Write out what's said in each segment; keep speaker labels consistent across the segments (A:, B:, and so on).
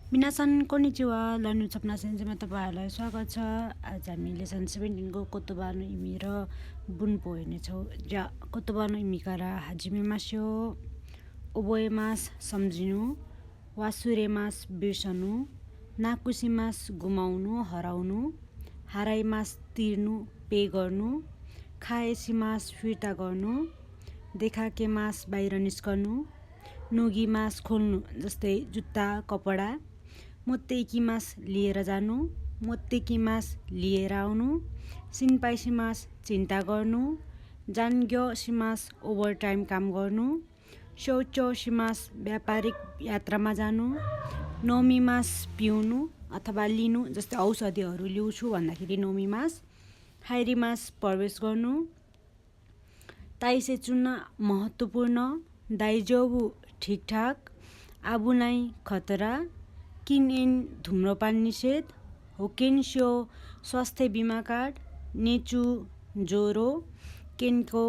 A: मिनासन konnichiwa learning सपना सेन्सेमा तपाईँहरूलाई स्वागत छ। आज हामी लेसन 17 को कोतोबा नो इमी र बुनपो हेर्नेछौँ। जा कोतोबा नो इमी कारा हाजिमे मास्यो ओबोए मास सम्झिनु, वासुरे मास बिर्सनु, नाकुसी मास गुमाउनु हराउनु, हाराई मास तिर्नु पे गर्नु, खाएसी मास फिर्ता गर्नु, देखाके मास बाहिर निस्कनु, नोगी मास खोल्नु जस्तै जुत्ता कपडा, मोत्तेकी मास लिएर जानु, मोत्तेकी मास लिएर आउनु, सिनपाइसी मास चिन्ता गर्नु, जान्ग्यो सिमास ओभरटाइम काम गर्नु, शौचो सिमास व्यापारिक यात्रामा जानु, नोमी मास पिउनु अथवा लिनु जस्तै औषधिहरू लिउँछु भन्दाखेरि नोमी मास, हाइरी मास प्रवेश गर्नु, ताइसे चुन्न महत्त्वपूर्ण, दाइजोबु ठिकठाक, आबुनाइ खतरा, किनएन धुम्रपान निषेध, होकेन्स्यो स्वास्थ्य बिमा कार्ड, नेचु ज्वरो, केनको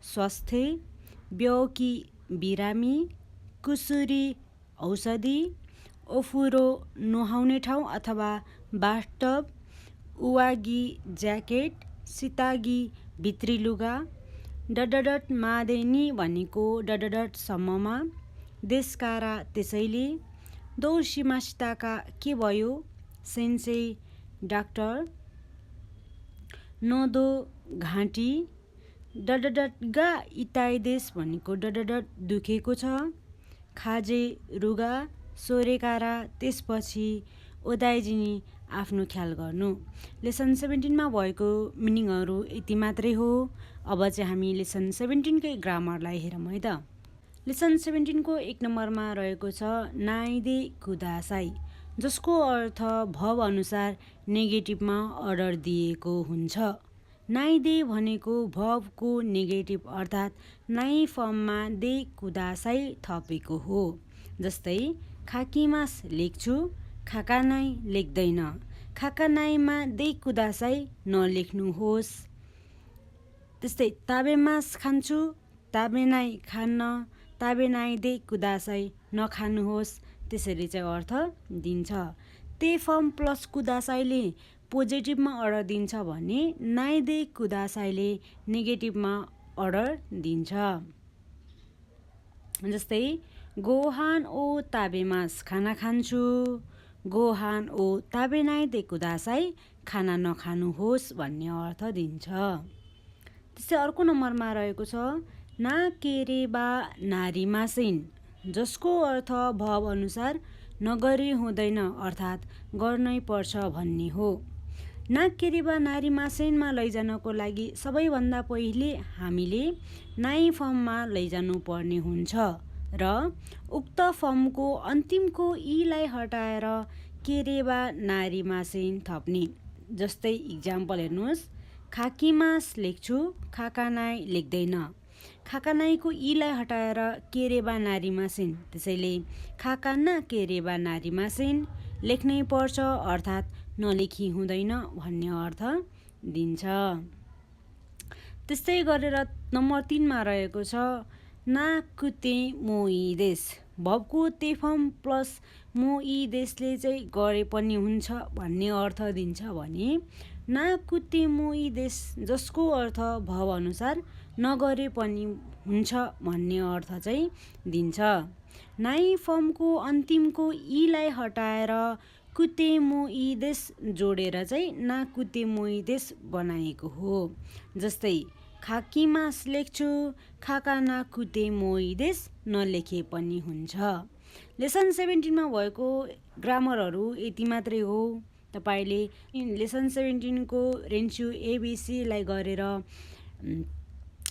A: स्वास्थ्य, ब्योकी बिरामी, कुसुरी औषधि, ओफुरो नुहाउने ठाउँ अथवा बाथटब, उवागी ज्याकेट, सितागी भित्री लुगा, डडडट मादेनी भनेको डडडटसम्ममा, देशकारा त्यसैले, दौर्सिमासिताका के भयो सेन्से डाक्टर, नोदो घाँटी, डडडटगा इताई देश भनेको डडडट दुखेको छ, खाजे रुगा, सोरेकारा त्यसपछि ओदाइजिनी आफ्नो ख्याल गर्नु। लेसन 17 भएको मिनिङहरू यति मात्रै हो। अब चाहिँ हामी लेसन 17 कै ग्रामरलाई हेरौँ है त। लेसन 17 को 1 नम्बरमा रहेको छ नाइदे कुदासाई, जसको अर्थ भव अनुसार नेगेटिभमा अर्डर दिएको हुन्छ। नाइदे भनेको भवको नेगेटिभ अर्थात् नाइ फर्ममा दे कुदासाई थपेको हो। जस्तै खाकीमास लेख्छु, खाका नाइ लेख्दैन, खाका नाइमा दे कुदासाई नलेख्नुहोस्। त्यस्तै ताबे मास खान्छु, ताबे नाइ खान्न, ताबे नाइ दे कुदासाई नखानुहोस्, त्यसरी चाहिँ अर्थ दिन्छ। ते फर्म प्लस कुदासाईले पोजिटिभमा अर्डर दिन्छ भने नाइ दे कुदासाईले नेगेटिभमा अर्डर दिन्छ। जस्तै गोहान ओ ताबे मास खाना खान्छु, गोहान ओ ताबे नाइ दे कुदासाई खाना नखानुहोस् भन्ने अर्थ दिन्छ। त्यस्तै अर्को नम्बरमा रहेको छ ना केरेबा नारी मासिन, जसको अर्थ भव अनुसार नगरी हुँदैन अर्थात् गर्नै पर्छ भन्ने हो। ना केरेबा नारी मासेनमा लैजानको लागि सबैभन्दा पहिले हामीले नाइ फर्ममा लैजानु पर्ने हुन्छ र उक्त फर्मको अन्तिमको ईलाई हटाएर केरेबा नारी मासेन थप्ने। जस्तै इक्जाम्पल हेर्नुहोस्, खाकी मास लेख्छु, खाका नाइ लेख्दैन, खाका नाइको ईलाई हटाएर केरेबा नारी मासिन, त्यसैले खाका ना केरेबा नारी मासिन लेख्नै पर्छ अर्थात् नलेखी हुँदैन भन्ने अर्थ दिन्छ। त्यस्तै गरेर नम्बर 3 मा रहेको छ ना कुते मोई देश, भवको ते फर्म प्लस मोई देशले चाहिँ गरे पनि हुन्छ भन्ने अर्थ दिन्छ भने ना कुते मोई देश, जसको अर्थ भव अनुसार नगरे पनि हुन्छ भन्ने अर्थ चाहिँ दिन्छ। नाइ फर्मको अन्तिमको ईलाई हटाएर कुते मोई देश जोडेर चाहिँ ना कुते मोई देश बनाएको हो। जस्तै खाकी मास लेख्छु, खाका ना कुते मोई देश नलेखे पनि हुन्छ। लेसन 17 मा भएको ग्रामरहरू यति मात्रै हो। तपाईँले लेसन 17 को रेन्स्यु एबिसीलाई गरेर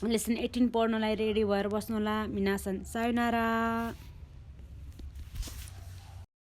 A: लेसन 18 पढ्नलाई रेडी भएर बस्नुहोला। मिनासन सायोनारा।